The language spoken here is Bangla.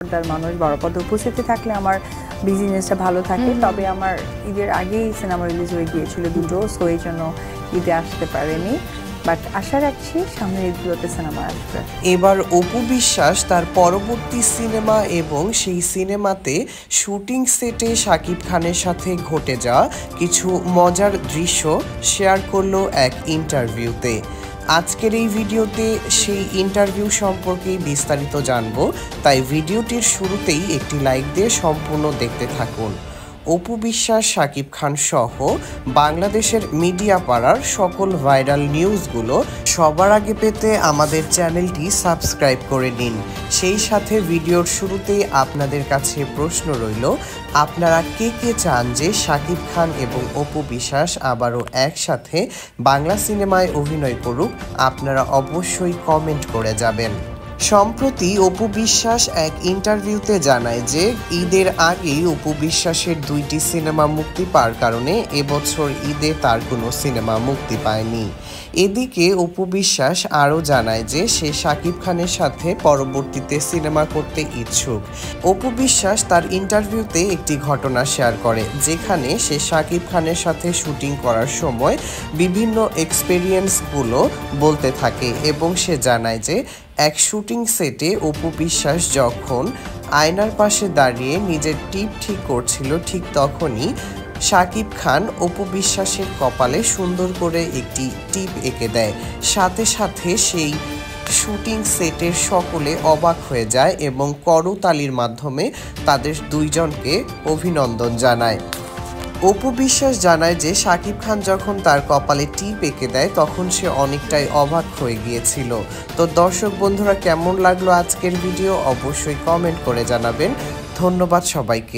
পর্দার মানুষ বড় পর্দায় উপস্থিতি থাকলে আমার বিজনেসটা ভালো থাকে। তবে আমার ঈদের আগেই সিনেমা রিলিজ হয়ে গিয়েছিল দুটো, সো এই জন্য ঈদে আসতে পারেনি, বাট আশা রাখছি সামনের ঈদগুলোতে সিনেমা আসবে। এবার অপু বিশ্বাস তার পরবর্তী সিনেমা এবং সেই সিনেমাতে শুটিং সেটে শাকিব খানের সাথে ঘটে যাওয়া কিছু মজার দৃশ্য শেয়ার করলো এক ইন্টারভিউতে। আজকের এই ভিডিওতে সেই ইন্টারভিউ সম্পর্কে বিস্তারিত জানবো, তাই ভিডিওটির শুরুতেই একটি লাইক দিয়ে সম্পূর্ণ দেখতে থাকুন। অপু বিশ্বাস, শাকিব খান সহ বাংলাদেশের মিডিয়া পাড়ার সকল ভাইরাল নিউজগুলো সবার আগে পেতে আমাদের চ্যানেলটি সাবস্ক্রাইব করে নিন। সেই সাথে ভিডিওর শুরুতেই আপনাদের কাছে প্রশ্ন রইল, আপনারা কে কে চান যে শাকিব খান এবং অপু বিশ্বাস আবারও একসাথে বাংলা সিনেমায় অভিনয় করুক? আপনারা অবশ্যই কমেন্ট করে যাবেন। সম্প্রতি অপু বিশ্বাস এক ইন্টারভিউতে জানায় যে ঈদের আগেই অপু বিশ্বাসের 2টি সিনেমা মুক্তি পাওয়ার কারণে এবছর ঈদে তার কোনো সিনেমা মুক্তি পায়নি। এদিকে অপু বিশ্বাস আরও জানায় যে সে শাকিব খানের সাথে পরবর্তীতে সিনেমা করতে ইচ্ছুক। অপু বিশ্বাস তার ইন্টারভিউতে একটি ঘটনা শেয়ার করে, যেখানে সে শাকিব খানের সাথে শুটিং করার সময় বিভিন্ন এক্সপেরিয়েন্সগুলো বলতে থাকে এবং সে জানায় যে এক শুটিং সেটে অপু বিশ্বাস যখন আয়নার পাশে দাঁড়িয়ে নিজের টিপ ঠিক করছিল, ঠিক তখনই শাকিব খান অপু বিশ্বাসের কপালে সুন্দর করে একটি টিপ এঁকে দেয়। সাথে সাথে সেই শুটিং সেটের সকলে অবাক হয়ে যায় এবং করতালির মাধ্যমে তাদের দুইজনকে অভিনন্দন জানায়। অপু বিশ্বাস জানায় যে শাকিব খান যখন তার কপালে টিপ এঁকে দেয় তখন সে অনেকটাই অবাক হয়ে গিয়েছিল। তো দর্শক বন্ধুরা, কেমন লাগলো আজকের ভিডিও অবশ্যই কমেন্ট করে জানাবেন। ধন্যবাদ সবাইকে।